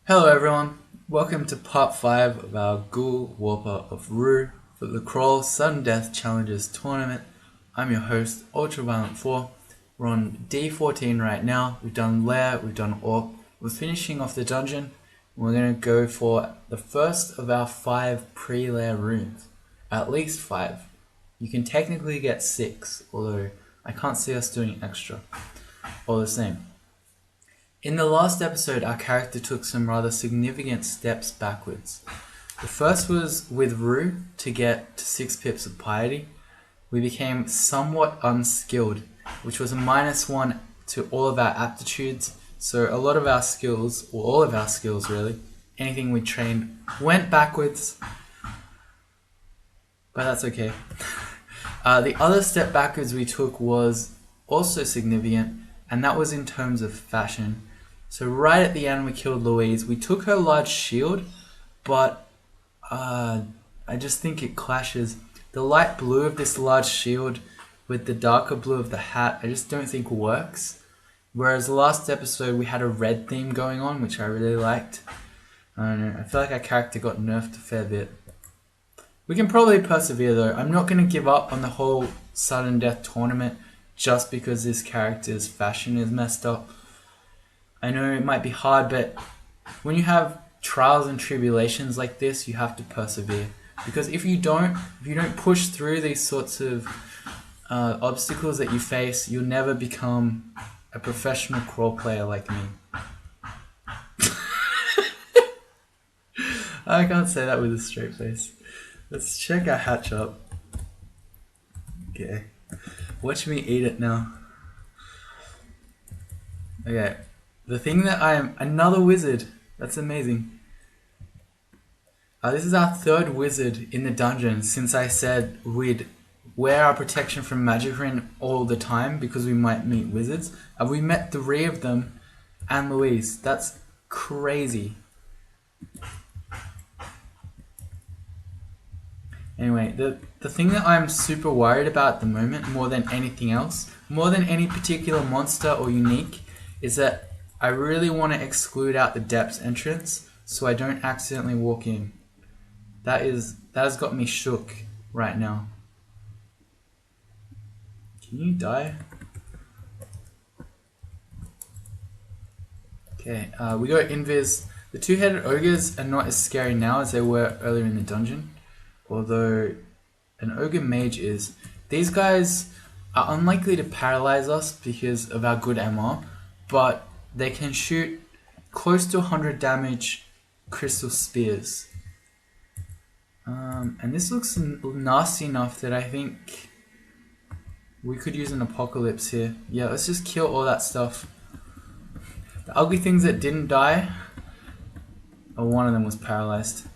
Hello everyone, welcome to part 5 of our Ghoul Warper of GhWr for the Crawl Sudden Death Challenges Tournament. I'm your host, Ultraviolent4. We're on D14 right now. We've done Lair, we've done Orc. We're finishing off the dungeon. We're going to go for the first of our 5 pre-Lair runes. At least 5. You can technically get 6, although I can't see us doing extra. All the same. In the last episode, our character took some rather significant steps backwards. The first was with Rue to get to 6 pips of piety. We became somewhat unskilled, which was a -1 to all of our aptitudes. So a lot of our skills, or all of our skills really, anything we trained, went backwards. But that's okay. The other step backwards we took was also significant, and that was in terms of fashion. So right at the end we killed Louise. We took her large shield, but I just think it clashes. The light blue of this large shield with the darker blue of the hat, I just don't think works. Whereas last episode we had a red theme going on, which I really liked. I don't know, I feel like our character got nerfed a fair bit. We can probably persevere though. I'm not going to give up on the whole sudden death tournament just because this character's fashion is messed up. I know it might be hard, but when you have trials and tribulations like this, you have to persevere. Because if you don't push through these sorts of obstacles that you face, you'll never become a professional crawl player like me. I can't say that with a straight face. Let's check our hatch up. Okay. Watch me eat it now. Okay. The thing that I am... Another wizard. That's amazing. This is our 3rd wizard in the dungeon since I said we'd wear our protection from magic ring all the time because we might meet wizards. And we met 3 of them and Louise. That's crazy. Anyway, the thing that I'm super worried about at the moment, more than anything else, more than any particular monster or unique, is that I really want to exclude out the depths entrance so I don't accidentally walk in. That has got me shook right now. Can you die? Okay, we got Invis. The 2-headed ogres are not as scary now as they were earlier in the dungeon. Although an ogre mage is. These guys are unlikely to paralyze us because of our good MR, but they can shoot close to 100 damage crystal spears. And this looks nasty enough that I think we could use an apocalypse here. Yeah, let's just kill all that stuff. The ugly things that didn't die, oh, one of them was paralyzed.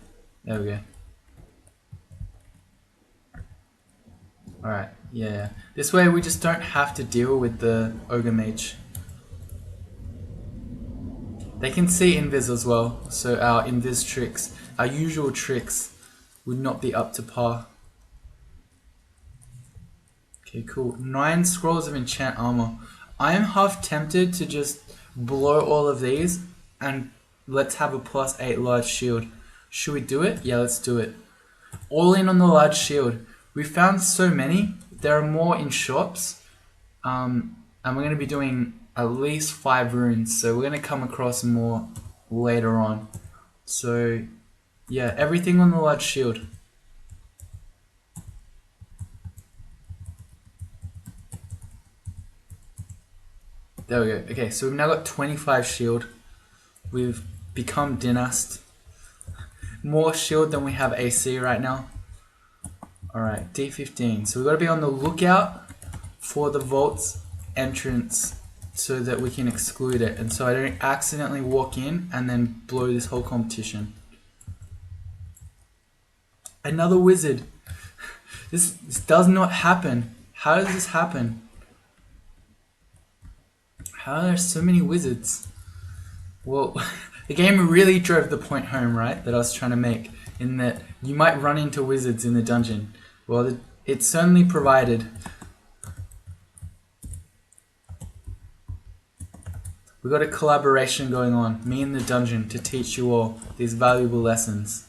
There we go. Alright, yeah. This way we just don't have to deal with the ogre mage. They can see invis as well, so our invis tricks, our usual tricks, would not be up to par. Okay, cool. 9 scrolls of enchant armor. I am half tempted to just blow all of these and let's have a +8 large shield. Should we do it? Yeah, let's do it. All in on the large shield. We found so many. There are more in shops. And we're going to be doing at least 5 runes. So we're going to come across more later on. So yeah, everything on the large shield. There we go. Okay, so we've now got 25 shield. We've become Dynast. More shield than we have AC right now. Alright, D15. So we've got to be on the lookout for the vault's entrance so that we can exclude it. And so I don't accidentally walk in and then blow this whole competition. Another wizard. This does not happen. How does this happen? How are there so many wizards? Well, the game really drove the point home, right? That I was trying to make. In that you might run into wizards in the dungeon. Well, it certainly provided. We got a collaboration going on, me in the dungeon, to teach you all these valuable lessons.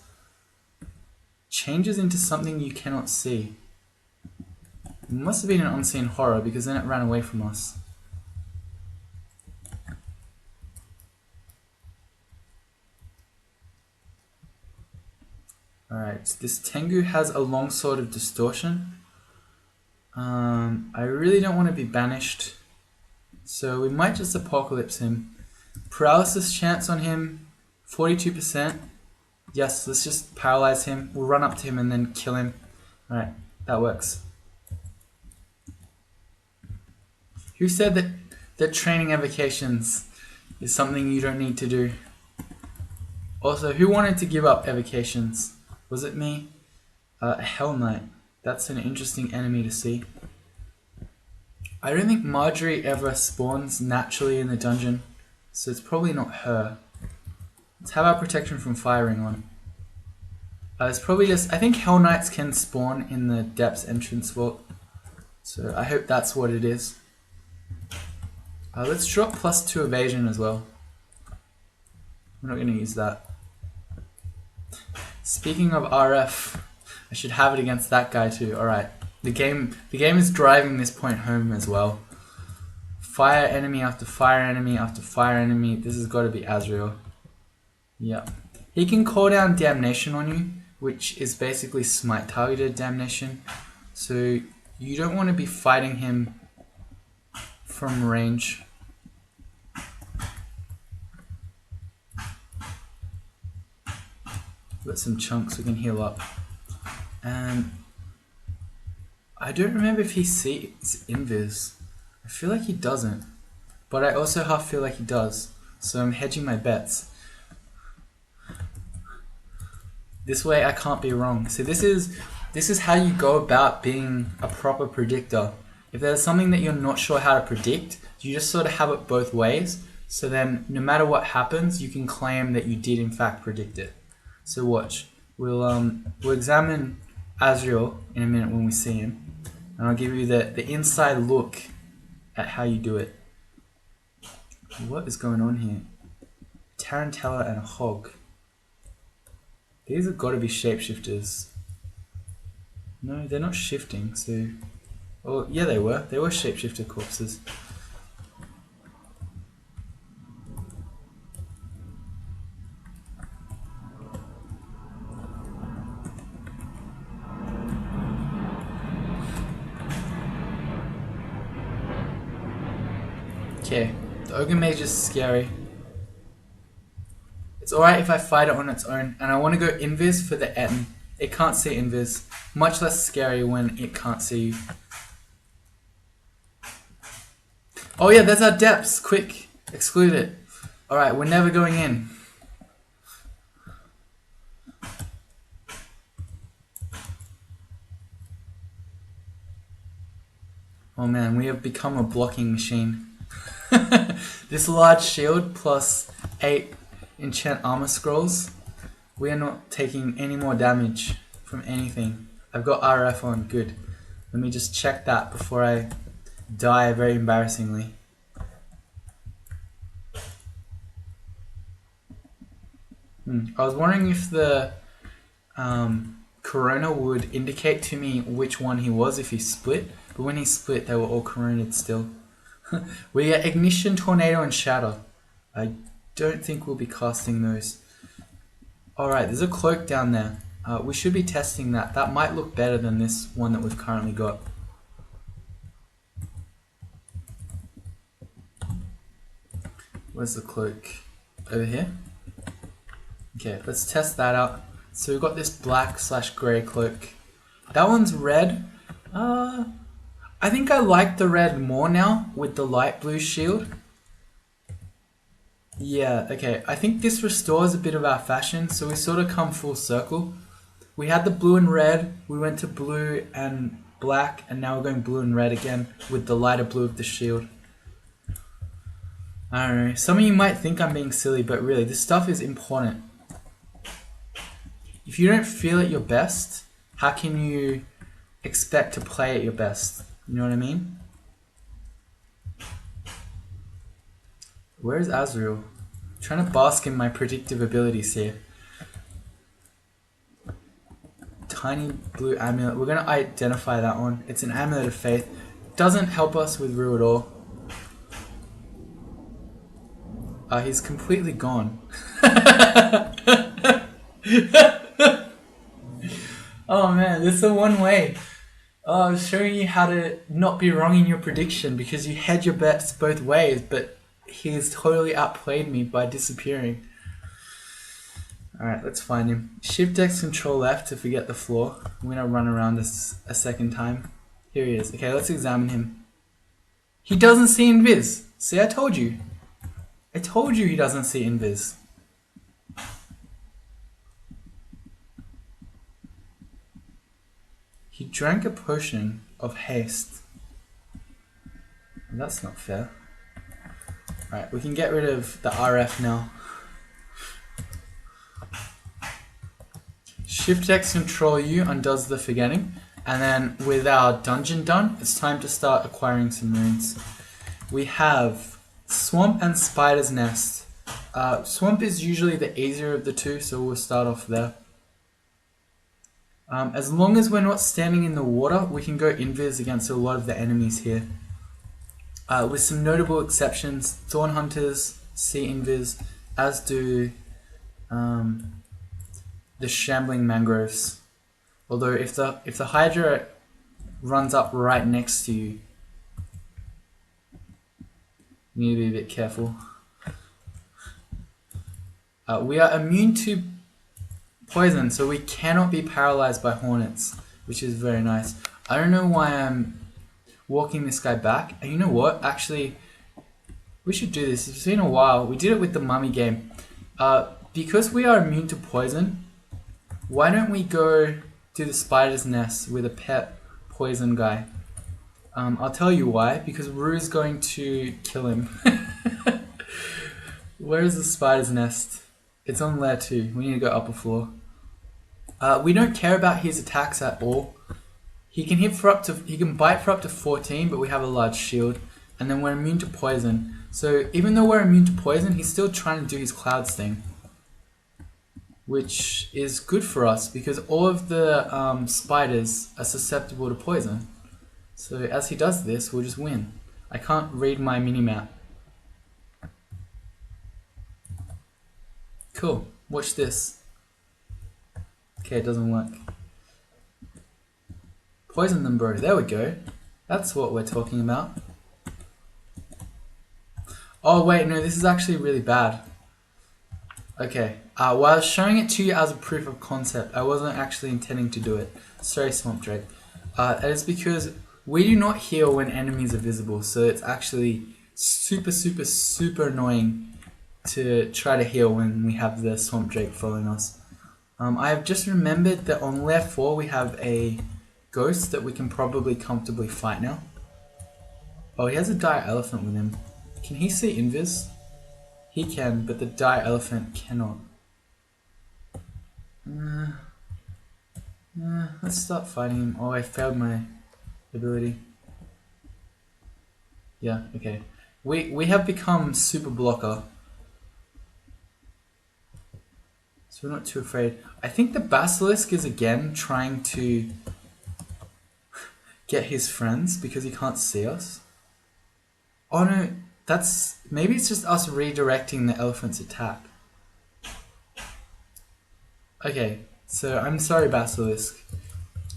Changes into something you cannot see. It must have been an unseen horror because then it ran away from us. Alright, this Tengu has a long sword of distortion. I really don't want to be banished, so we might just apocalypse him. Paralysis chance on him, 42%. Yes, let's just paralyze him. We'll run up to him and then kill him. Alright, that works. Who said that training evocations is something you don't need to do? Also, who wanted to give up evocations? Was it me? Hell Knight. That's an interesting enemy to see. I don't think Marjorie ever spawns naturally in the dungeon, so it's probably not her. Let's have our protection from firing on. It's probably just, I think Hell Knights can spawn in the depths entrance vault, so I hope that's what it is. Let's drop +2 evasion as well. We're not going to use that. Speaking of RF, I should have it against that guy too. Alright, the game is driving this point home as well. Fire enemy after fire enemy after fire enemy. This has got to be Azrael. Yep. He can call down damnation on you, which is basically smite targeted damnation. So you don't want to be fighting him from range. Got some chunks we can heal up. And I don't remember if he sees invis. I feel like he doesn't, but I also half feel like he does. So I'm hedging my bets. This way I can't be wrong. So this is how you go about being a proper predictor. If there's something that you're not sure how to predict, you just sort of have it both ways. So then no matter what happens, you can claim that you did in fact predict it. So watch. We'll examine Azrael in a minute when we see him, and I'll give you the inside look at how you do it. What is going on here? Tarantella and a hog. These have got to be shapeshifters. No, they're not shifting, so... Oh, yeah, they were. They were shapeshifter corpses. Okay, the Ogre Mage is scary. It's alright if I fight it on its own, and I want to go invis for the Etten. It can't see invis. Much less scary when it can't see you. Oh yeah, there's our depths. Quick, exclude it. Alright, we're never going in. Oh man, we have become a blocking machine. This large shield plus 8 enchant armor scrolls. We are not taking any more damage from anything. I've got RF on, good. Let me just check that before I die very embarrassingly. I was wondering if the Corona would indicate to me which one he was if he split, but when he split they were all Corona'd still. We get Ignition, Tornado and Shatter. I don't think we'll be casting those. Alright, there's a cloak down there. We should be testing that. That might look better than this one that we've currently got. Where's the cloak? Over here? Okay, let's test that out. So we've got this black/grey cloak. That one's red. I think I like the red more now with the light blue shield. Yeah, okay. I think this restores a bit of our fashion, so we sort of come full circle. We had the blue and red, we went to blue and black, and now we're going blue and red again with the lighter blue of the shield. I don't know. Some of you might think I'm being silly, but really, this stuff is important. If you don't feel at your best, how can you expect to play at your best? You know what I mean? Where's Azrael? I'm trying to bask in my predictive abilities here. Tiny blue amulet. We're going to identify that one. It's an amulet of faith. Doesn't help us with Rue at all. He's completely gone. Oh man, this is the one way. Oh, I was showing you how to not be wrong in your prediction because you hedge your bets both ways, but he's totally outplayed me by disappearing. Alright, let's find him. Shift X Control Left to forget the floor. I'm gonna run around this a second time. Here he is. Okay, let's examine him. He doesn't see invis. See, I told you. I told you he doesn't see invis. He drank a potion of haste. That's not fair. Alright, we can get rid of the RF now. Shift X Control U undoes the forgetting. And then with our dungeon done, it's time to start acquiring some runes. We have Swamp and Spider's Nest. Swamp is usually the easier of the two, so we'll start off there. As long as we're not standing in the water, we can go invis against a lot of the enemies here. With some notable exceptions, Thorn Hunters see invis, as do the Shambling Mangroves. Although if the Hydra runs up right next to you, you need to be a bit careful. We are immune to poison, so we cannot be paralyzed by hornets, which is very nice. I don't know why I'm walking this guy back. And you know what? Actually, we should do this. It's been a while. We did it with the mummy game. Because we are immune to poison, why don't we go do the Spider's Nest with a pet poison guy? I'll tell you why. Because Rue's going to kill him. Where is the Spider's Nest? It's on layer 2. We need to go upper floor. We don't care about his attacks at all. He can bite for up to 14, but we have a large shield. And then we're immune to poison. So even though we're immune to poison, he's still trying to do his clouds thing. Which is good for us because all of the spiders are susceptible to poison. So as he does this, we'll just win. I can't read my minimap. Cool. Watch this. Okay, it doesn't work. Poison them, bro. There we go. That's what we're talking about. Oh, wait, no, this is actually really bad. Okay. Well, I was showing it to you as a proof of concept. I wasn't actually intending to do it. Sorry, Swamp Drake. That is because we do not heal when enemies are visible, so it's actually super, super, super annoying to try to heal when we have the Swamp Drake following us. I have just remembered that on layer 4 we have a ghost that we can probably comfortably fight now. Oh, he has a dire elephant with him. Can he see invis? He can, but the dire elephant cannot. Let's start fighting him. Oh, I failed my ability. Yeah, okay. We have become super blocker. So we're not too afraid. I think the basilisk is again trying to get his friends because he can't see us. Oh no, maybe it's just us redirecting the elephant's attack. Okay, so I'm sorry, Basilisk.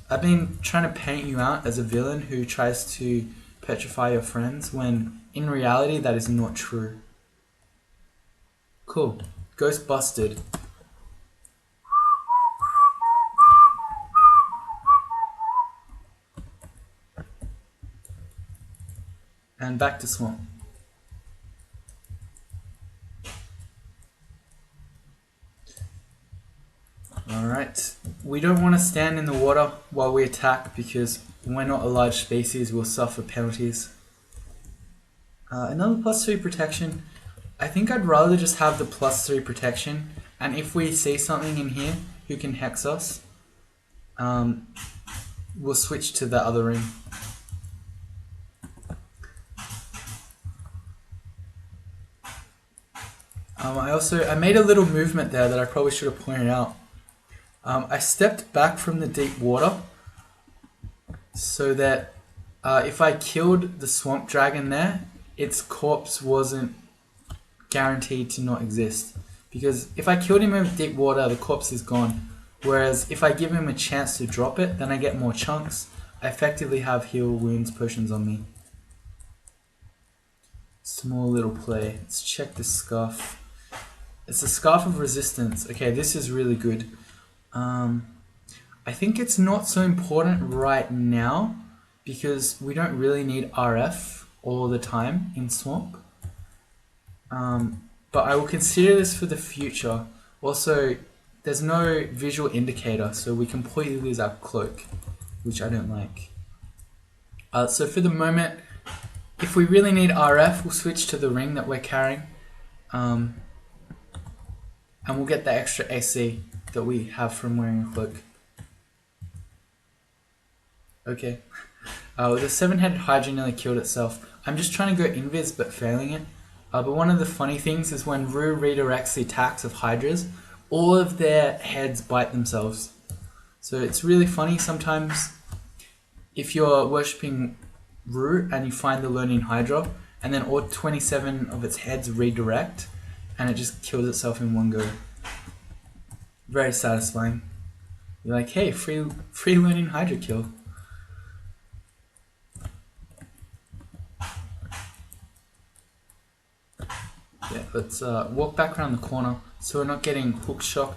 I've been trying to paint you out as a villain who tries to petrify your friends when in reality that is not true. Cool. Ghost busted. And back to swamp. Alright, we don't want to stand in the water while we attack because we're not a large species, we'll suffer penalties. Another +3 protection. I think I'd rather just have the +3 protection, and if we see something in here who can hex us, we'll switch to the other ring. I made a little movement there that I probably should have pointed out. I stepped back from the deep water so that if I killed the swamp dragon there, its corpse wasn't guaranteed to not exist. Because if I killed him in deep water, the corpse is gone. Whereas if I give him a chance to drop it, then I get more chunks. I effectively have heal wounds potions on me. Small little play. Let's check the scarf. It's a scarf of resistance. Okay, this is really good. I think it's not so important right now because we don't really need RF all the time in Swamp. But I will consider this for the future. Also, there's no visual indicator, so we completely lose our cloak, which I don't like. So for the moment, if we really need RF, we'll switch to the ring that we're carrying. And we'll get the extra AC that we have from wearing a cloak. Okay. The 7-headed Hydra nearly killed itself. I'm just trying to go invis but failing it. But one of the funny things is when Rue redirects the attacks of Hydras, all of their heads bite themselves. So it's really funny sometimes if you're worshipping Rue and you find the Learning Hydra and then all 27 of its heads redirect and it just kills itself in one go. Very satisfying. You're like, hey, free Learning Hydra kill. Yeah, let's walk back around the corner so we're not getting hook shot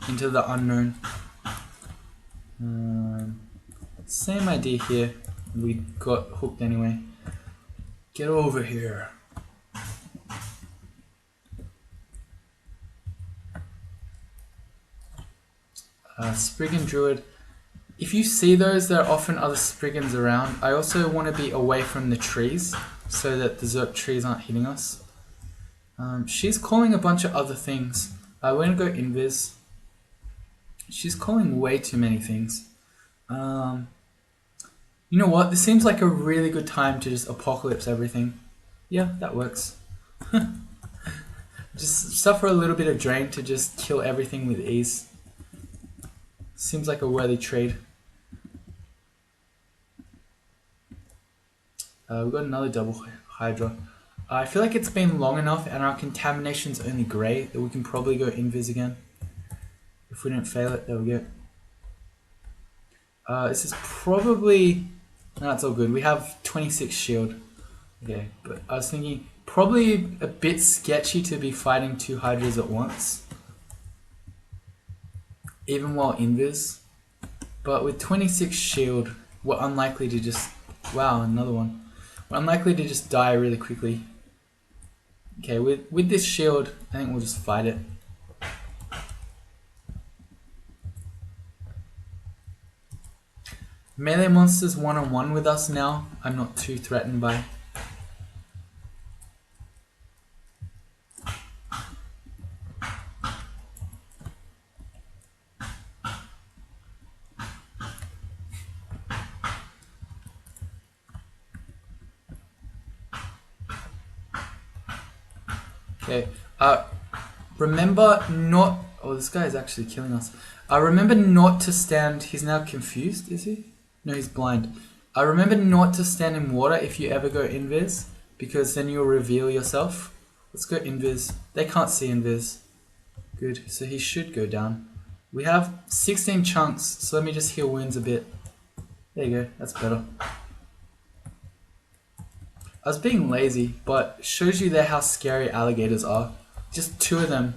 into the unknown. Same idea here. We got hooked anyway. Get over here. Spriggan Druid. If you see those, there are often other Spriggans around. I also want to be away from the trees so that the Zerp trees aren't hitting us. She's calling a bunch of other things. We're going to go invis. She's calling way too many things. You know what? This seems like a really good time to just apocalypse everything. Yeah, that works. Just suffer a little bit of drain to just kill everything with ease. Seems like a worthy trade. We've got another double Hydra. I feel like it's been long enough and our contamination's only grey that we can probably go invis again. If we don't fail it, there we go. This is probably... No, it's all good. We have 26 shield. Okay, but I was thinking probably a bit sketchy to be fighting 2 Hydras at once. Even while invis. But with 26 shield, we're unlikely to just... Wow, another one. We're unlikely to just die really quickly. Okay, with this shield, I think we'll just fight it. Melee monsters one-on-one with us now. I'm not too threatened by. Okay, remember not... Oh, this guy is actually killing us. Remember not to stand... He's now confused, is he? No, he's blind. Remember not to stand in water if you ever go invis, because then you'll reveal yourself. Let's go invis. They can't see invis. Good, so he should go down. We have 16 chunks, so let me just heal wounds a bit. There you go, that's better. I was being lazy, but shows you there how scary alligators are. Just 2 of them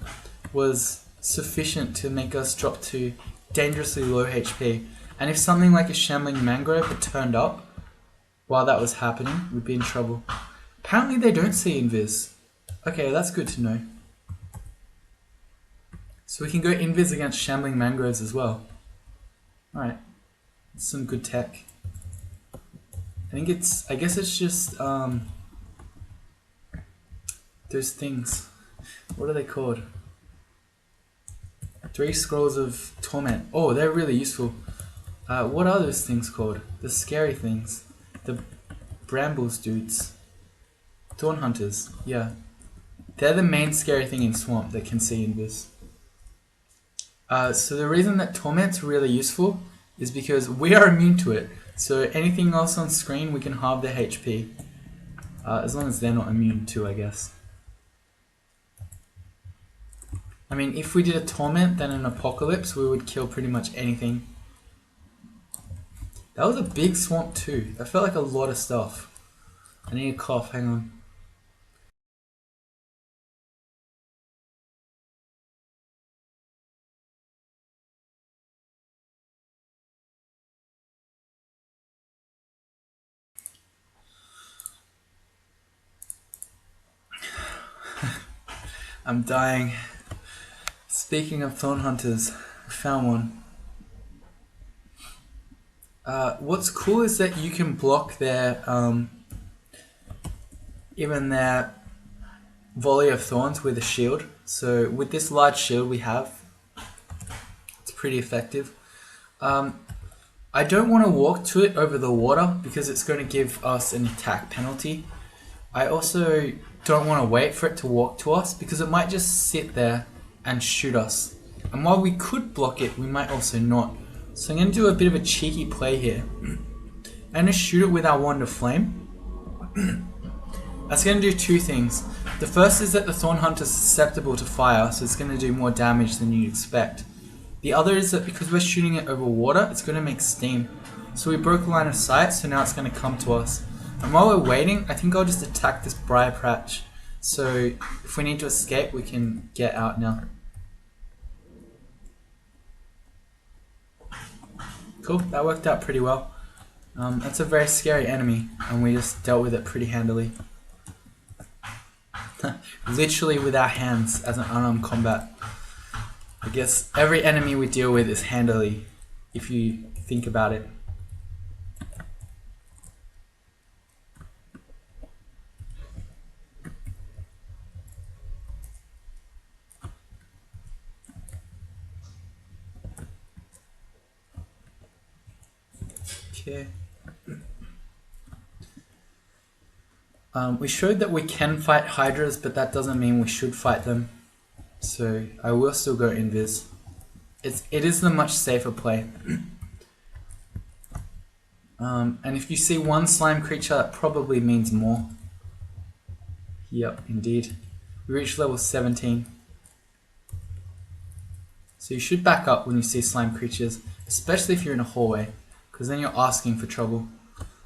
was sufficient to make us drop to dangerously low HP. And if something like a shambling mangrove had turned up while that was happening, we'd be in trouble. Apparently they don't see invis. Okay, that's good to know. So we can go invis against shambling mangroves as well. Alright, that's some good tech. I guess it's just, those things. What are they called? 3 scrolls of torment. Oh, they're really useful. What are those things called? The scary things. The brambles dudes. Thorn hunters, yeah. They're the main scary thing in Swamp that can see invis. So the reason that Torment's really useful is because we are immune to it. So anything else on screen, we can halve their HP. As long as they're not immune to, I guess. I mean, if we did a Torment, then an Apocalypse, we would kill pretty much anything. That was a big swamp too. That felt like a lot of stuff. I need a cough, hang on. I'm dying. Speaking of Thorn Hunters, I found one. What's cool is that you can block their even their volley of thorns with a shield. So with this large shield we have, it's pretty effective. I don't want to walk to it over the water because it's going to give us an attack penalty. I also don't want to wait for it to walk to us because it might just sit there and shoot us. And while we could block it, we might also not. So I'm going to do a bit of a cheeky play here. I'm going to shoot it with our Wand of Flame. That's going to do two things. The first is that the Thorn Hunter is susceptible to fire, so it's going to do more damage than you'd expect. The other is that because we're shooting it over water, it's going to make steam. So we broke line of sight, so now it's going to come to us. And while we're waiting, I think I'll just attack this briar patch. So if we need to escape, we can get out now. Cool, that worked out pretty well. That's a very scary enemy, and we just dealt with it pretty handily. Literally with our hands as an unarmed combat. I guess every enemy we deal with is handily, if you think about it. Okay. We showed that we can fight Hydras, but that doesn't mean we should fight them. So I will still go invis. It is the much safer play. And if you see one slime creature, that probably means more. Yep, indeed. We reached level 17. So you should back up when you see slime creatures, especially if you're in a hallway, because then you're asking for trouble.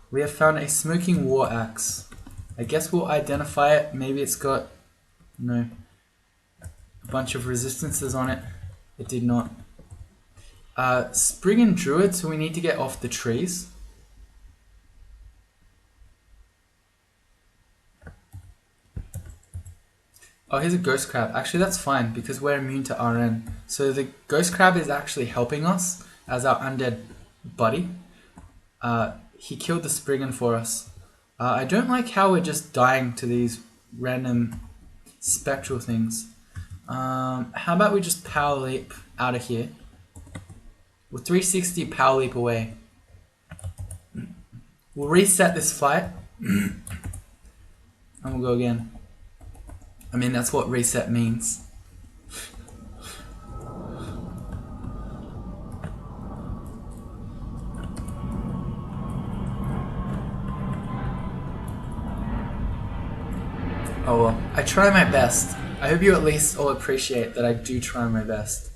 We have found a smoking war axe. I guess we'll identify it. Maybe it's got, a bunch of resistances on it. It did not. Spring and Druid, so we need to get off the trees. Oh, here's a Ghost Crab. Actually, that's fine because we're immune to RN. So the Ghost Crab is actually helping us as our undead buddy. He killed the Spriggan for us. I don't like how we're just dying to these random spectral things. How about we just power leap out of here? We're 360 power leap away. We'll reset this fight. And we'll go again. I mean, that's what reset means. Oh well, I try my best. I hope you at least all appreciate that I do try my best.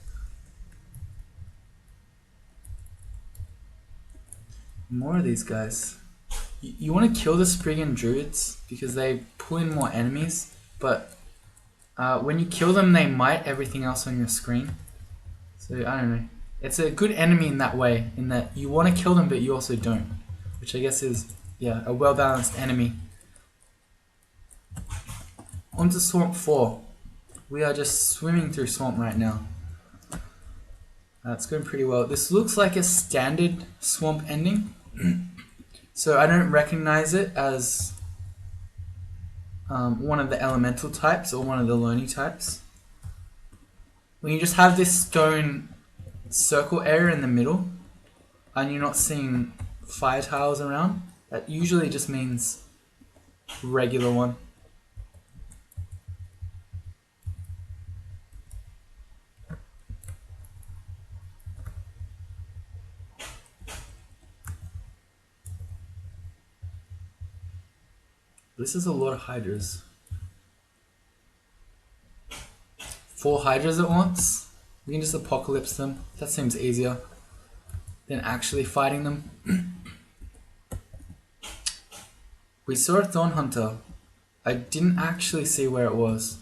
More of these guys. You want to kill the Spriggan Druids because they pull in more enemies, but when you kill them, they might everything else on your screen. So I don't know. It's a good enemy in that way, in that you want to kill them, but you also don't, which I guess is a well-balanced enemy. On to Swamp 4. We are just swimming through Swamp right now. It's going pretty well. This looks like a standard Swamp ending. So I don't recognize it as one of the elemental types or one of the Loney types. When you just have this stone circle area in the middle and you're not seeing fire tiles around, that usually just means regular one. This is a lot of hydras. 4 hydras at once? We can just apocalypse them. That seems easier than actually fighting them. We saw a Thorn Hunter. I didn't actually see where it was.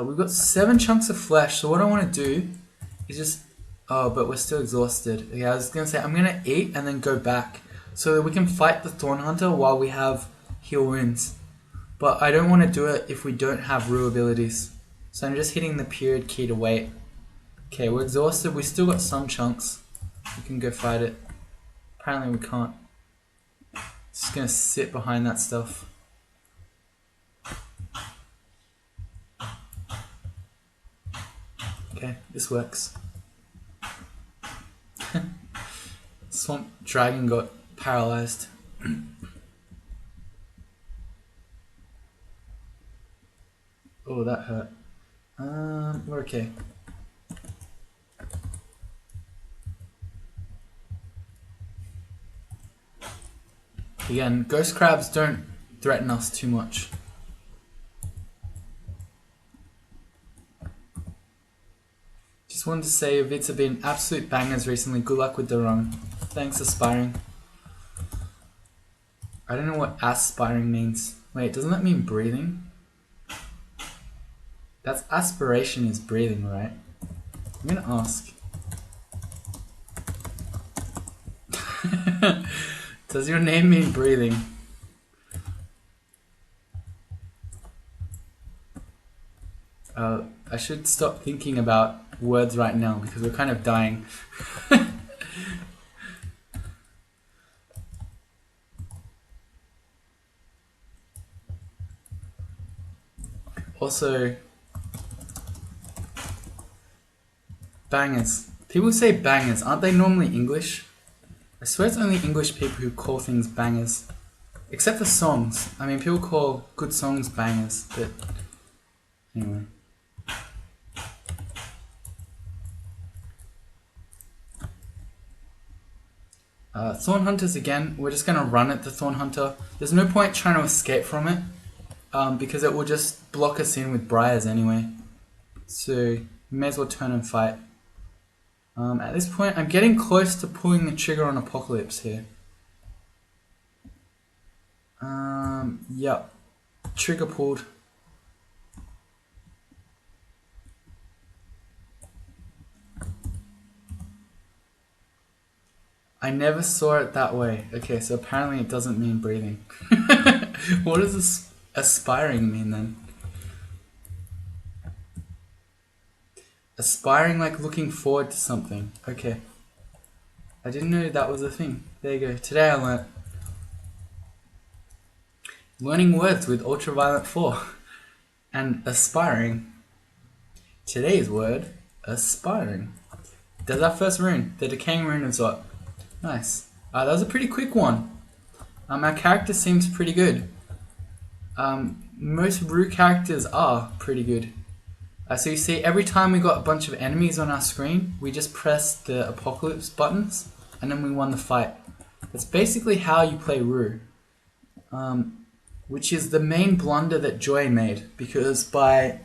We've got 7 chunks of flesh, so what I want to do is just... Oh, but we're still exhausted. Okay, I was going to say, I'm going to eat and then go back so that we can fight the Thorn Hunter while we have heal wounds. But I don't want to do it if we don't have Rue abilities. So I'm just hitting the period key to wait. Okay, we're exhausted. We still got some chunks. We can go fight it. Apparently we can't. Just going to sit behind that stuff. Okay, this works. Swamp Dragon got paralyzed. Oh, that hurt. We're okay. Again, ghost crabs don't threaten us too much. Just wanted to say your vids have been absolute bangers recently. Good luck with the run. Thanks, Aspiring. I don't know what aspiring means. Wait, doesn't that mean breathing? That's aspiration is breathing, right? I'm gonna ask. Does your name mean breathing? I should stop thinking about words right now because we're kind of dying. Also, bangers. People say bangers, aren't they normally English? I swear it's only English people who call things bangers. Except for songs. I mean, people call good songs bangers, but anyway. Thorn Hunters again. We're just going to run at the Thorn Hunter. There's no point trying to escape from it because it will just block us in with briars anyway. So we may as well turn and fight. At this point, I'm getting close to pulling the trigger on Apocalypse here. Yep. Trigger pulled. I never saw it that way. Okay, so apparently it doesn't mean breathing. What does this aspiring mean then? Aspiring, like looking forward to something. Okay. I didn't know that was a thing. There you go. Today I learnt. Learning words with Ultraviolet 4. And aspiring. Today's word, aspiring. There's our first rune. The Decaying Rune is what? Nice. That was a pretty quick one. Our character seems pretty good. Most Rue characters are pretty good. So you see, every time we got a bunch of enemies on our screen, we just pressed the Apocalypse buttons, and then we won the fight. That's basically how you play Rue. Which is the main blunder that Joy made, because by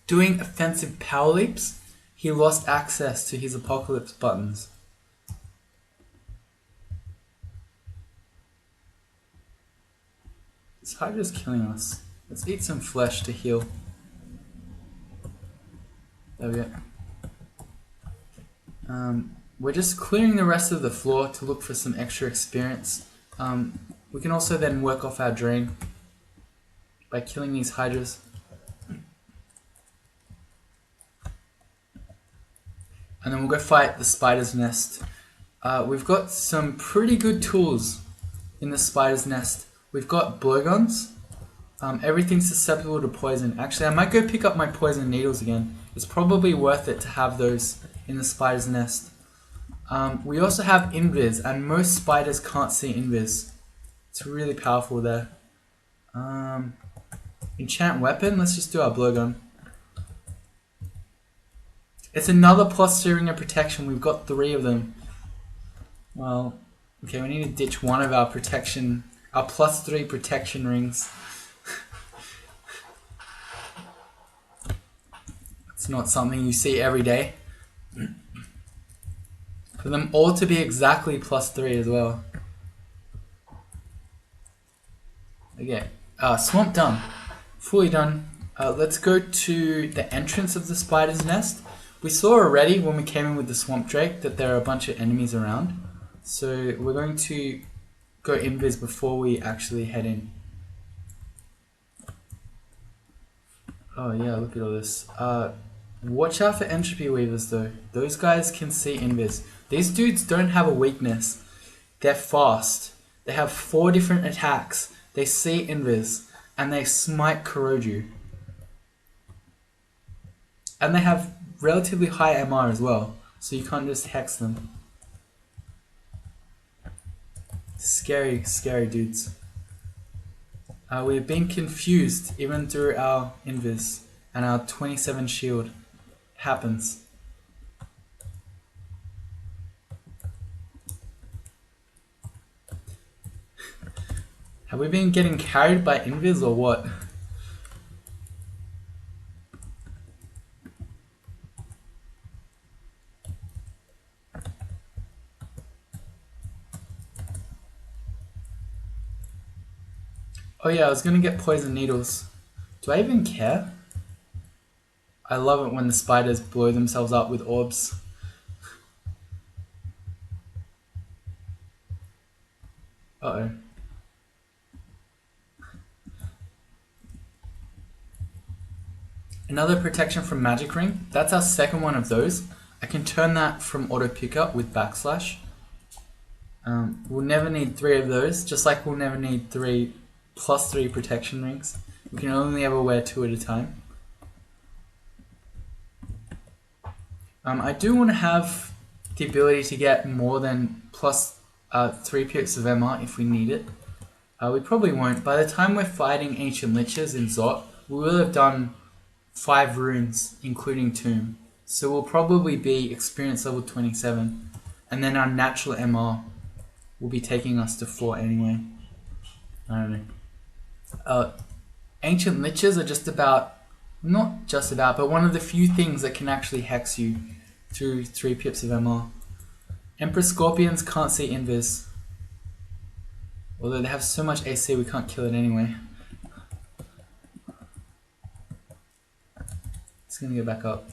doing offensive power leaps, he lost access to his Apocalypse buttons. This Hydra's killing us. Let's eat some flesh to heal. There we go. We're just clearing the rest of the floor to look for some extra experience. We can also then work off our drain by killing these hydras. And then we'll go fight the spider's nest. We've got some pretty good tools in the spider's nest. We've got blowguns. Everything's susceptible to poison. Actually, I might go pick up my poison needles again. It's probably worth it to have those in the spider's nest. We also have invis, and most spiders can't see invis. It's really powerful there. Enchant weapon, let's just do our blowgun. It's another +2 ring of protection. We've got 3 of them. Well, okay, we need to ditch one of our protection Our +3 protection rings. It's not something you see every day. For them all to be exactly +3 as well. Okay, swamp done. Fully done. Let's go to the entrance of the spider's nest. We saw already when we came in with the swamp drake that there are a bunch of enemies around. So we're going to go invis before we actually head in. Oh yeah, look at all this. Watch out for entropy weavers though. Those guys can see invis. These dudes don't have a weakness. They're fast. They have 4 different attacks. They see invis and they smite corrode you. And they have relatively high MR as well, so you can't just hex them. Scary, scary dudes. We're being confused even through our invis and our 27 shield. Happens. Have we been getting carried by invis or what? Oh yeah, I was gonna get poison needles. Do I even care? I love it when the spiders blow themselves up with orbs. Uh-oh. Another protection from magic ring. That's our second one of those. I can turn that from auto pickup with backslash. We'll never need 3 of those, just like we'll never need 3 +3 protection rings. We can only ever wear 2 at a time. I do want to have the ability to get more than +3 pips of MR if we need it. We probably won't. By the time we're fighting Ancient Liches in Zot, we will have done 5 runes, including Tomb. So we'll probably be experience level 27. And then our natural MR will be taking us to 4 anyway. I don't know. Ancient Liches are just about, not just about, but one of the few things that can actually hex you through 3 pips of MR. Emperor Scorpions can't see invis. Although they have so much AC we can't kill it anyway. It's gonna go back up.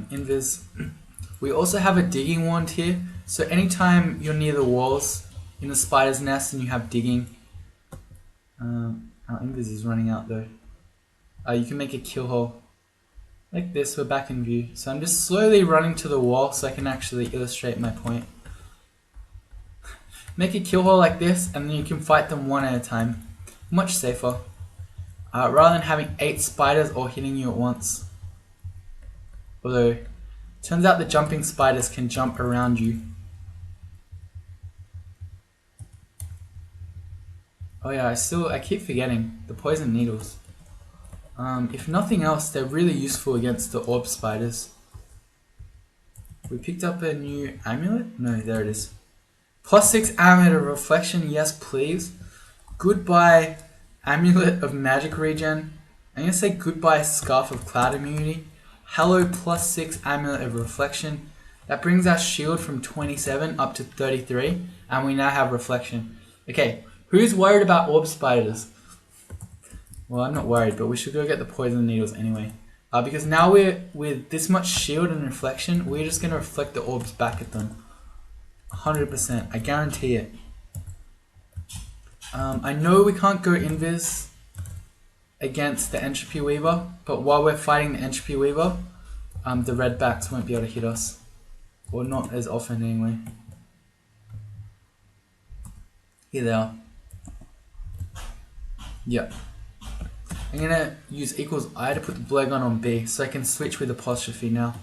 Invis. We also have a digging wand here, so anytime you're near the walls in the spider's nest and you have digging, our invis is running out though. You can make a kill hole like this. We're back in view, so I'm just slowly running to the wall so I can actually illustrate my point. Make a kill hole like this and then you can fight them one at a time. Much safer, rather than having 8 spiders all hitting you at once. Although, turns out the jumping spiders can jump around you. Oh yeah, I keep forgetting the poison needles. If nothing else, they're really useful against the orb spiders. We picked up a new amulet? No, there it is. +6 amulet of reflection, yes please. Goodbye amulet of magic regen. I'm gonna say goodbye scarf of cloud immunity. Hello +6 amulet of reflection. That brings our shield from 27 up to 33, and we now have reflection. Okay, who's worried about orb spiders? Well, I'm not worried, but we should go get the poison needles anyway. Because now we're with this much shield and reflection, we're just gonna reflect the orbs back at them. 100%, I guarantee it. I know we can't go invis against the Entropy Weaver, but while we're fighting the Entropy Weaver, the redbacks won't be able to hit us. Or not as often anyway. Here they are. Yep. I'm gonna use equals I to put the blow gun on B so I can switch with apostrophe now.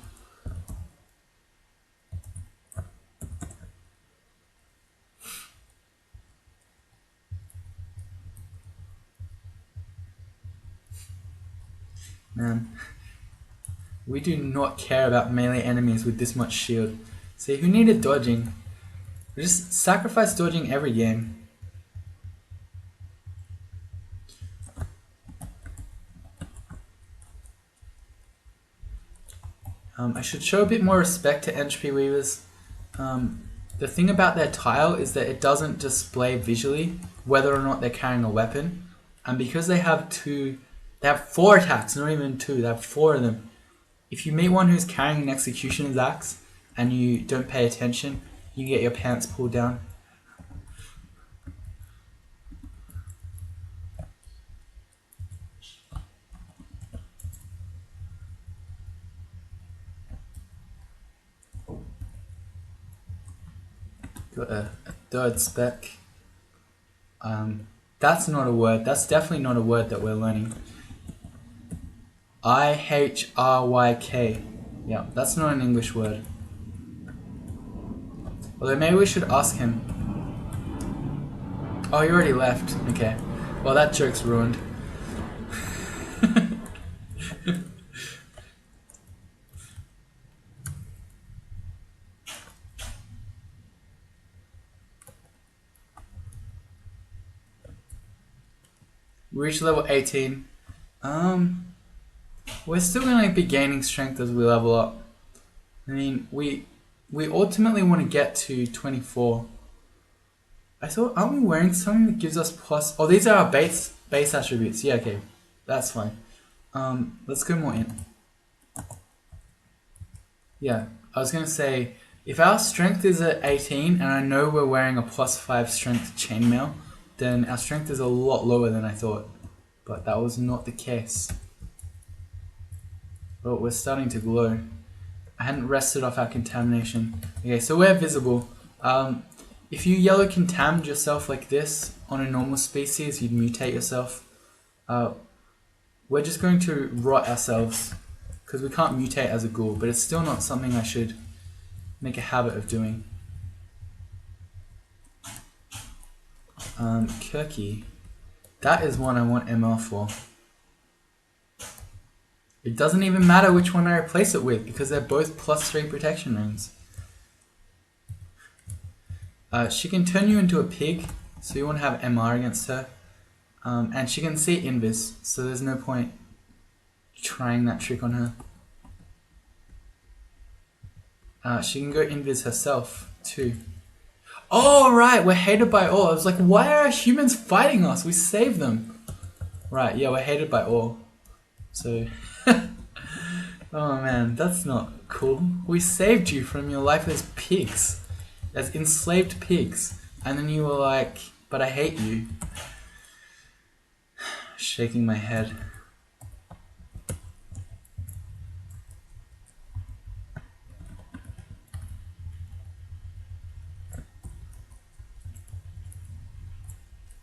Man, we do not care about melee enemies with this much shield. See, who needed dodging? We just sacrifice dodging every game. I should show a bit more respect to entropy weavers. The thing about their tile is that it doesn't display visually whether or not they're carrying a weapon. And because they have 4 attacks, not even 2, they have 4 of them. If you meet one who's carrying an executioner's axe and you don't pay attention, you get your pants pulled down. Got a third spec. That's not a word. That's definitely not a word that we're learning. IHRYK. Yeah, that's not an English word. Although maybe we should ask him. Oh, he already left. Okay. Well, that joke's ruined. We reached level 18. We're still going to be gaining strength as we level up. I mean, we ultimately want to get to 24. I thought, aren't we wearing something that gives us plus... Oh, these are our base attributes. Yeah, okay. That's fine. Let's go more in. Yeah, I was going to say, if our strength is at 18, and I know we're wearing a plus 5 strength chainmail, then our strength is a lot lower than I thought. But that was not the case. Well, we're starting to glow. I hadn't rested off our contamination. Okay, so we're visible. If you yellow contaminate yourself like this on a normal species, you'd mutate yourself. We're just going to rot ourselves because we can't mutate as a ghoul, but it's still not something I should make a habit of doing. Kirky. That is one I want ML for. It doesn't even matter which one I replace it with because they're both plus 3 protection runes. She can turn you into a pig, so you want to have MR against her. And she can see invis, so there's no point trying that trick on her. She can go invis herself too. Oh right, we're hated by all. I was like, why are humans fighting us? We saved them. Right, yeah, we're hated by all. So, oh man, that's not cool. We saved you from your life as pigs. As enslaved pigs. And then you were like, but I hate you. Shaking my head.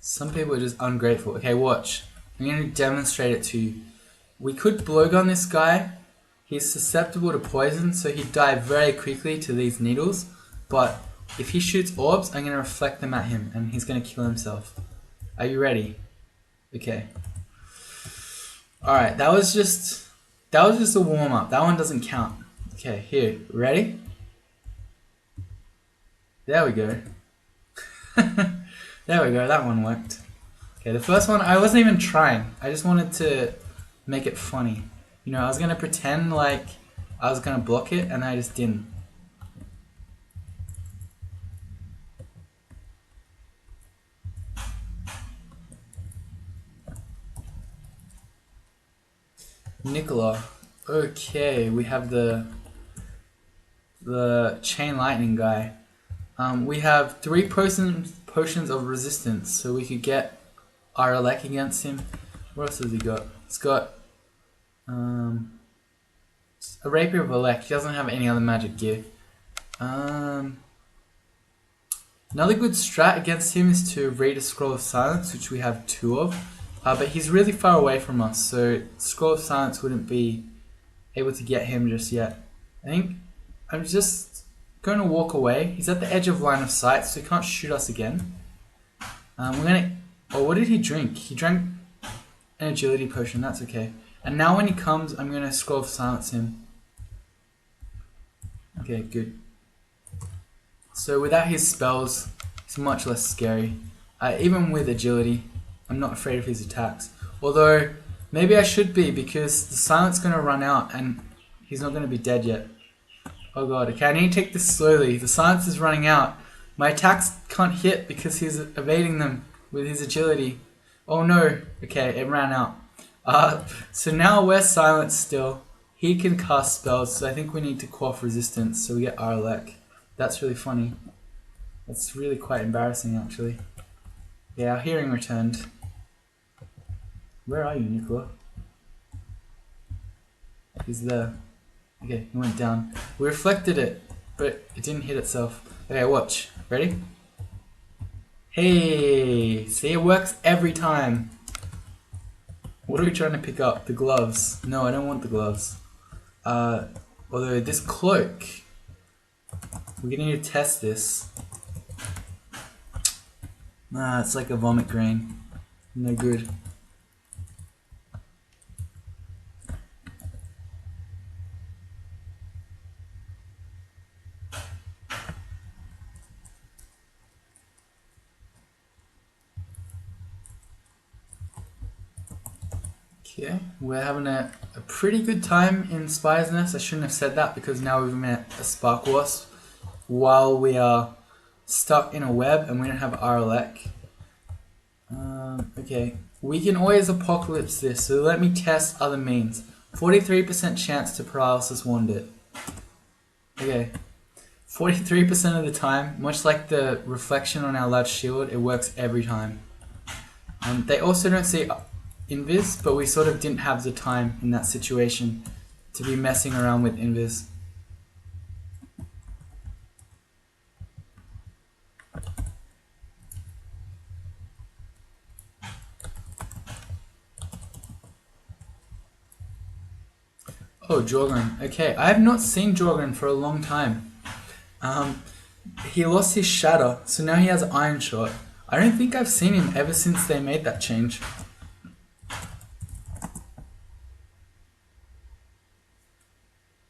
Some people are just ungrateful. Okay, watch. I'm going to demonstrate it to you. We could blowgun this guy. He's susceptible to poison, so he'd die very quickly to these needles. But if he shoots orbs, I'm going to reflect them at him, and he's going to kill himself. Are you ready? Okay. Alright, that was just a warm-up. That one doesn't count. Okay, here. Ready? There we go. There we go, that one worked. Okay, the first one, I wasn't even trying. I just wanted to make it funny. You know, I was going to pretend like I was going to block it, and I just didn't. Nicola. Okay, we have the chain lightning guy. We have 3 potions of resistance, so we could get our elect against him. What else has he got? He's got a rapier of elect. He doesn't have any other magic gear. Another good strat against him is to read a scroll of silence, which we have 2 of. But he's really far away from us, so scroll of silence wouldn't be able to get him just yet. I think I'm just going to walk away. He's at the edge of line of sight, so he can't shoot us again. We're gonna. Oh, what did he drink? He drank an agility potion. That's okay. And now when he comes, I'm going to scroll silence him. Okay, good. So without his spells, he's much less scary. Even with agility, I'm not afraid of his attacks. Although, maybe I should be, because the silence is going to run out and he's not going to be dead yet. Oh god, okay, I need to take this slowly. The silence is running out. My attacks can't hit because he's evading them with his agility. Oh no, okay, it ran out. So now we're silenced still. He can cast spells, so I think we need to quaff resistance, so we get Arlek. That's really funny. That's really quite embarrassing, actually. Yeah, our hearing returned. Where are you, Nicola? He's there. Okay, he went down. We reflected it, but it didn't hit itself. Okay, watch. Ready? Hey! See, it works every time. What are we trying to pick up? The gloves. No, I don't want the gloves. Although this cloak, we're gonna need to test this. It's like a vomit grain. No good. Okay, we're having a pretty good time in Spider's Nest. I shouldn't have said that because now we've met a Spark Wasp while we are stuck in a web and we don't have Arlek. Okay, we can always apocalypse this, so let me test other means. 43% chance to paralysis wand it. Okay, 43% of the time, much like the reflection on our large shield, it works every time. They also don't see Invis, but we sort of didn't have the time in that situation to be messing around with Invis. Oh, GhWr. Okay, I have not seen GhWr for a long time. He lost his Shatter, so now he has Iron Shot. I don't think I've seen him ever since they made that change.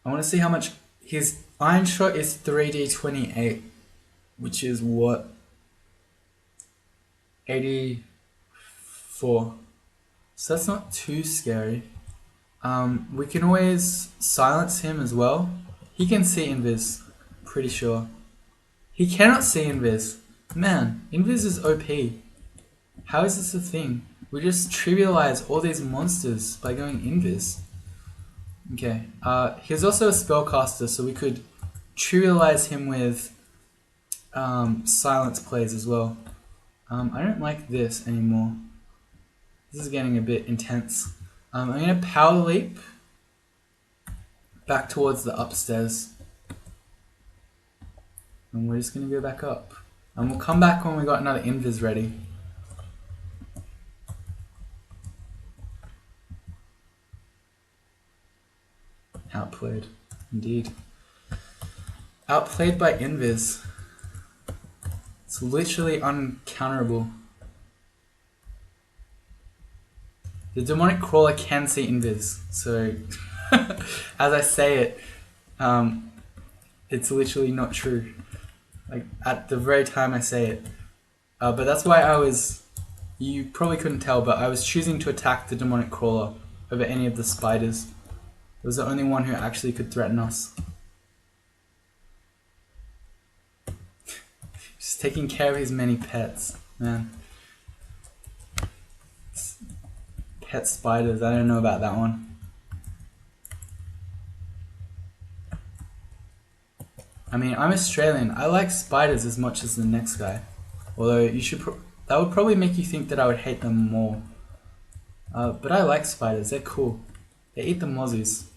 I want to see how much his Iron Shot is. 3d28, which is what? 84. So that's not too scary. We can always silence him as well. He can see Invis, pretty sure. He cannot see Invis. Man, Invis is OP. How is this a thing? We just trivialize all these monsters by going Invis. Okay, he's also a spellcaster, so we could trivialize him with silence plays as well. I don't like this anymore. This is getting a bit intense. I'm going to power leap back towards the upstairs. And we're just going to go back up. And we'll come back when we got another invis ready. Outplayed, indeed. Outplayed by invis. It's literally uncounterable. The demonic crawler can see invis, so as I say it, it's literally not true. Like at the very time I say it, but that's why you probably couldn't tell, but I was choosing to attack the demonic crawler over any of the spiders. It was the only one who actually could threaten us. Just taking care of his many pets, man. Pet spiders, I don't know about that one. I mean, I'm Australian. I like spiders as much as the next guy. Although that would probably make you think that I would hate them more. But I like spiders. They're cool. They eat the mozzies.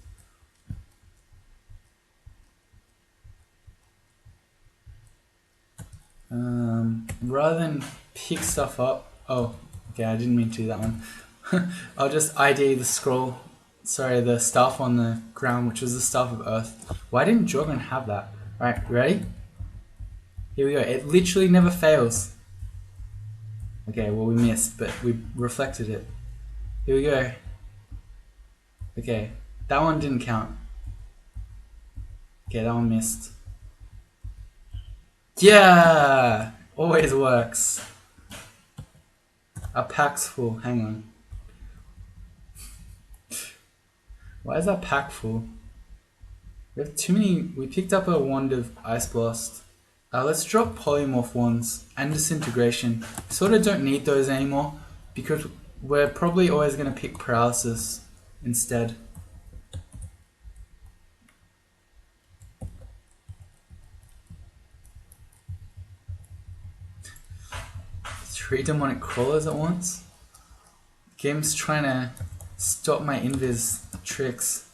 Rather than pick stuff up. Oh, okay. I didn't mean to do that one. I'll just ID the scroll. Sorry, the staff on the ground, which was the staff of Earth. Why didn't Jorgen have that? Alright, ready? Here we go. It literally never fails. Okay, well we missed, but we reflected it. Here we go. Okay, that one didn't count. Okay, that one missed. Yeah! Always works. Our pack's full. Hang on. Why is that pack full? We have too many. We picked up a wand of Ice Blast. Let's drop Polymorph wands and Disintegration. Sort of don't need those anymore because we're probably always going to pick Paralysis instead. Three demonic crawlers at once? Game's trying to stop my invis tricks.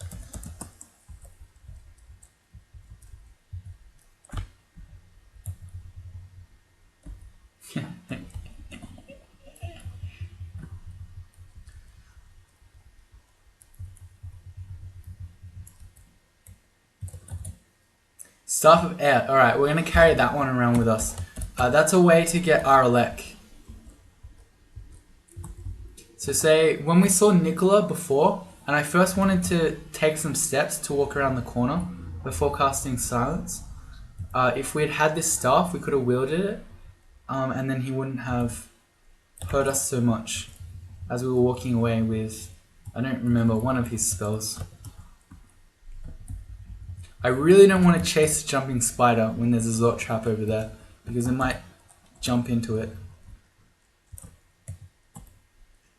Staff of Air. Alright, we're going to carry that one around with us. That's a way to get Aralek. So say, when we saw Nicola before, and I first wanted to take some steps to walk around the corner before casting Silence, if we had had this staff, we could have wielded it, and then he wouldn't have hurt us so much as we were walking away with, I don't remember, one of his spells. I really don't want to chase the jumping spider when there's a Zort trap over there, because it might jump into it.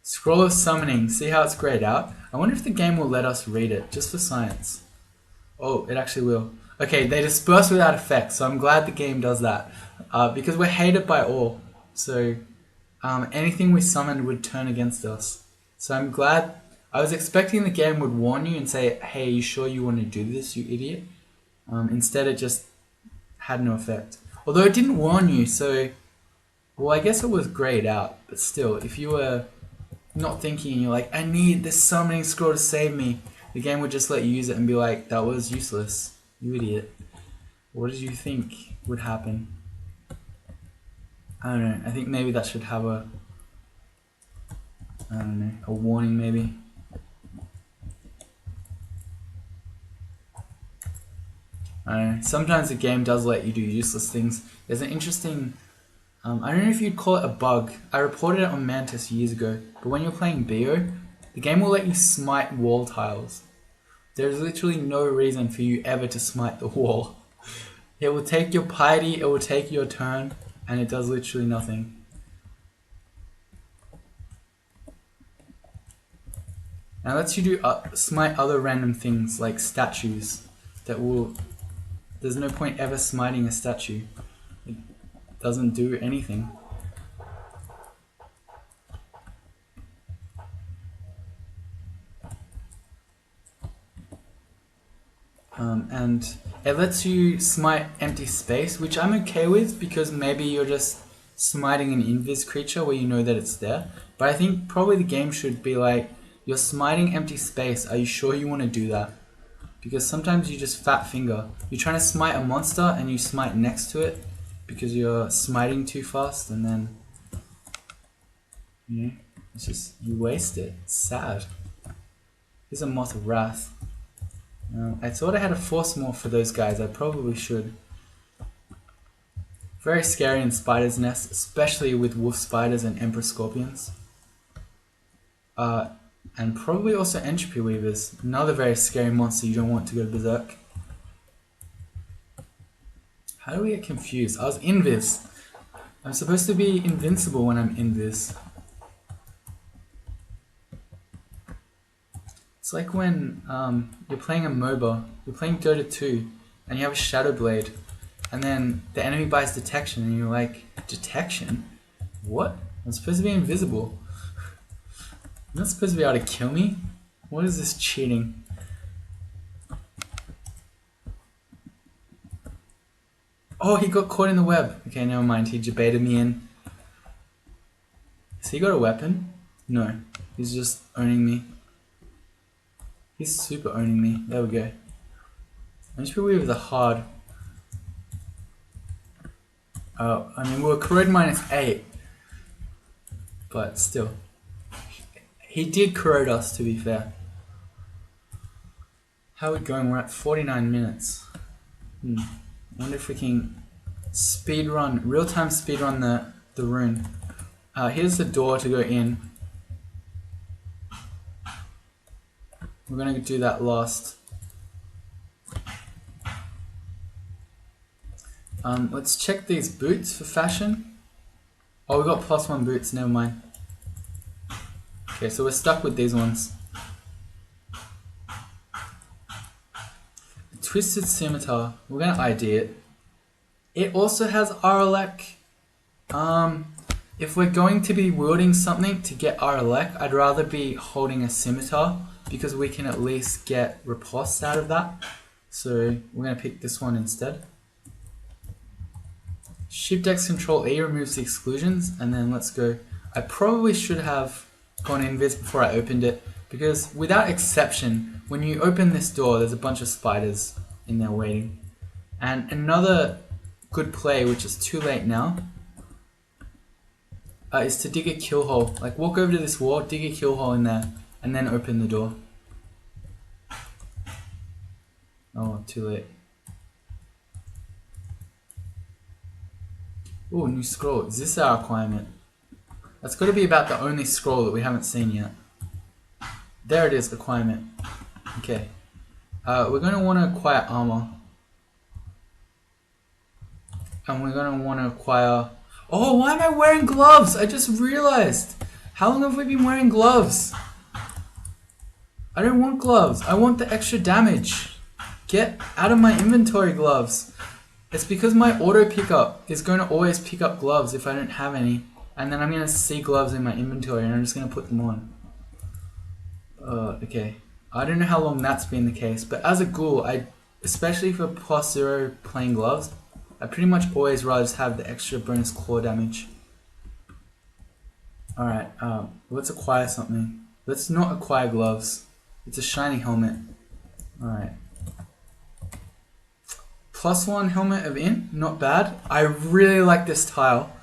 Scroll of Summoning, see how it's grayed out? I wonder if the game will let us read it, just for science. Oh, it actually will. Okay, they disperse without effect, so I'm glad the game does that. Because we're hated by all, so anything we summoned would turn against us. So I'm glad. I was expecting the game would warn you and say, hey, you sure you want to do this, you idiot? Instead it just had no effect. Although it didn't warn you, so... Well, I guess it was grayed out, but still, if you were not thinking and you're like, I need this summoning scroll to save me, the game would just let you use it and be like, that was useless, you idiot. What did you think would happen? I don't know, I think maybe that should have a... I don't know, a warning maybe. I don't know, sometimes the game does let you do useless things. There's an interesting... I don't know if you'd call it a bug. I reported it on Mantis years ago, but when you're playing BO, the game will let you smite wall tiles. There's literally no reason for you ever to smite the wall. It will take your piety, it will take your turn, and it does literally nothing. Now it lets you do smite other random things like statues that will... There's no point ever smiting a statue. It doesn't do anything. And it lets you smite empty space, which I'm okay with because maybe you're just smiting an invis creature where you know that it's there. But I think probably the game should be like, you're smiting empty space, are you sure you want to do that? Because sometimes you just fat finger. You're trying to smite a monster and you smite next to it because you're smiting too fast, and then you know, it's just, you waste it. It's sad. Here's a Moth of Wrath. I thought I had a Force Morph for those guys. I probably should. Very scary in Spider's Nest, especially with Wolf Spiders and Emperor Scorpions. And probably also Entropy Weavers. Another very scary monster you don't want to go berserk. How do we get confused? I was invis. I'm supposed to be invincible when I'm invis. It's like when you're playing a MOBA, you're playing Dota 2, and you have a Shadow Blade, and then the enemy buys Detection, and you're like, Detection? What? I'm supposed to be invisible. You're not supposed to be able to kill me? What is this cheating? Oh, he got caught in the web. Okay, never mind. He jebaited me in. Has he got a weapon? No. He's just owning me. He's super owning me. There we go. Entropy Weavers are hard. I mean, we were corrode -8. But still. He did corrode us, to be fair. How are we going? We're at 49 minutes. I wonder if we can speedrun, real-time speedrun the rune. Here's the door to go in. We're going to do that last. Let's check these boots for fashion. Oh, we got +1 boots, never mind. Okay, so we're stuck with these ones. Twisted Scimitar, we're going to ID it. It also has RLEC. If we're going to be wielding something to get RLEC, I'd rather be holding a scimitar because we can at least get riposte out of that. So we're going to pick this one instead. Shift X Control E removes the exclusions, and then let's go. I probably should have gone invis before I opened it, because without exception, when you open this door, there's a bunch of spiders in there waiting. And another good play, which is too late now, is to dig a kill hole. Like, walk over to this wall, dig a kill hole in there, and then open the door. Oh, too late. Ooh, new scroll. Is this our requirement? That's got to be about the only scroll that we haven't seen yet. There it is, requirement. Okay. We're going to want to acquire armor. And we're going to want to acquire... Oh, why am I wearing gloves? I just realized. How long have we been wearing gloves? I don't want gloves. I want the extra damage. Get out of my inventory, gloves. It's because my auto pickup is going to always pick up gloves if I don't have any. And then I'm going to see gloves in my inventory and I'm just going to put them on. Okay. I don't know how long that's been the case, but as a ghoul, especially for +0 playing gloves, I pretty much always rather just have the extra bonus claw damage. Alright, let's acquire something. Let's not acquire gloves. It's a shiny helmet. Alright. +1 helmet of int, not bad. I really like this tile.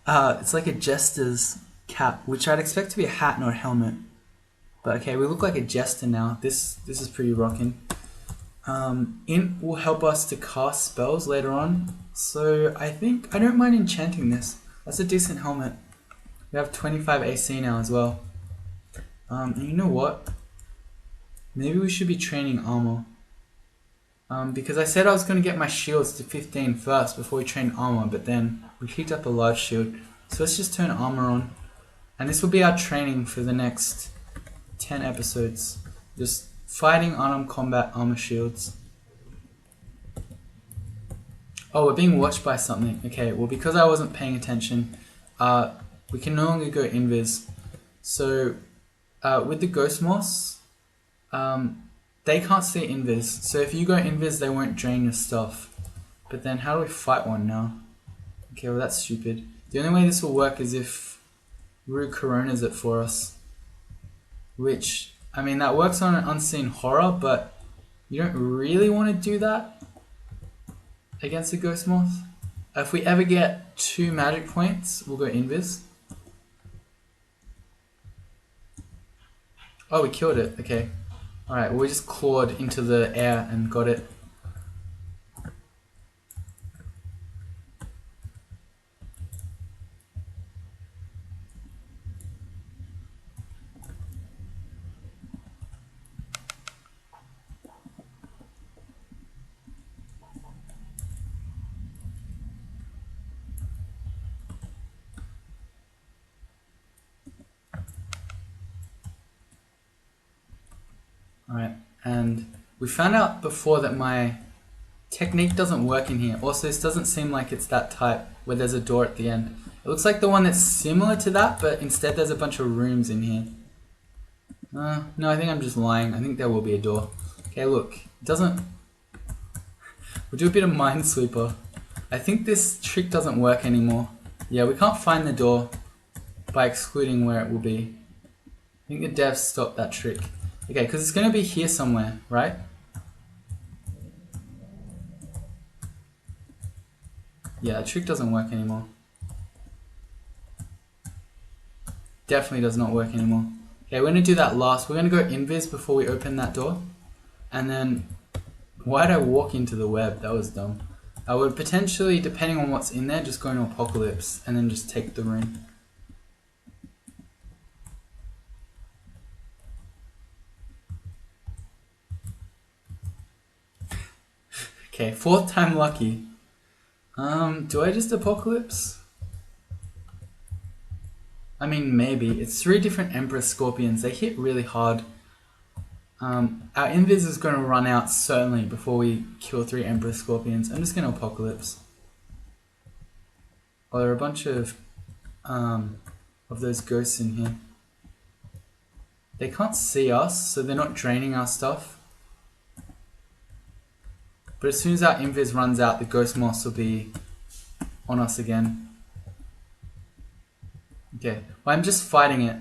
It's like a jester's cap, which I'd expect to be a hat, not a helmet. But okay, we look like a jester now. This is pretty rocking. Int will help us to cast spells later on, so I think I don't mind enchanting this. That's a decent helmet. We have 25 AC now as well. And you know what? Maybe we should be training armor. Because I said I was going to get my shields to 15 first before we train armor, but then we picked up a large shield. So let's just turn armor on. And this will be our training for the next 10 episodes. Just fighting unarmed combat armor shields. Oh, we're being watched by something. Okay, well, because I wasn't paying attention, we can no longer go invis. So with the ghost moss, they can't see invis. So if you go invis, they won't drain your stuff. But then how do we fight one now? Okay, well, that's stupid. The only way this will work is if Rue coronas it for us. Which, I mean, that works on an unseen horror, but you don't really want to do that against a ghost moth. If we ever get 2 magic points, we'll go invis. Oh, we killed it. Okay. Alright, well, we just clawed into the air and got it. Alright, and we found out before that my technique doesn't work in here. Also, this doesn't seem like it's that type where there's a door at the end. It looks like the one that's similar to that, but instead there's a bunch of rooms in here. No, I think I'm just lying. I think there will be a door. Okay, look, it doesn't... We'll do a bit of Minesweeper. I think this trick doesn't work anymore. Yeah, we can't find the door by excluding where it will be. I think the devs stopped that trick. Okay, because it's going to be here somewhere, right? Yeah, that trick doesn't work anymore. Definitely does not work anymore. Okay, we're going to do that last. We're going to go invis before we open that door. And then, why'd I walk into the web? That was dumb. I would potentially, depending on what's in there, just go into Apocalypse and then just take the rune. Okay, 4th time lucky. Do I just Apocalypse? I mean, maybe. It's 3 different Emperor Scorpions. They hit really hard. Our Invis is going to run out certainly before we kill 3 Emperor Scorpions. I'm just going to Apocalypse. Oh, there are a bunch of those ghosts in here. They can't see us, so they're not draining our stuff. But as soon as our Invis runs out, the Ghost Moss will be on us again. Okay, well, I'm just fighting it.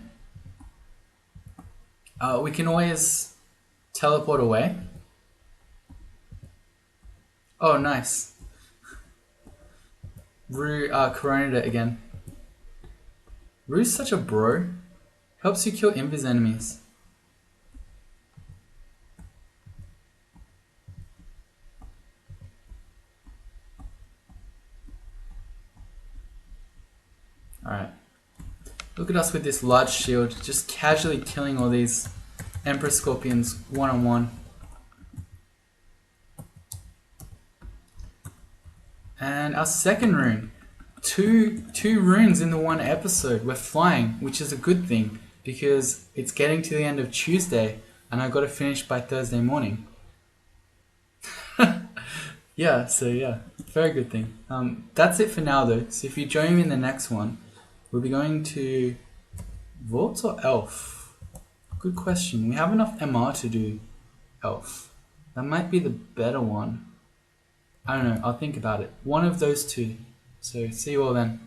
We can always teleport away. Oh, nice. Rue coroned it again. Rue's such a bro. Helps you kill Invis enemies. Alright. Look at us with this large shield, just casually killing all these Emperor Scorpions one-on-one. And our second rune. Two runes in the one episode. We're flying, which is a good thing because it's getting to the end of Tuesday and I've got to finish by Thursday morning. Yeah, very good thing. That's it for now though. So if you join me in the next one, we'll be going to Vault or Elf? Good question. We have enough MR to do Elf. That might be the better one. I don't know. I'll think about it. One of those two. So see you all then.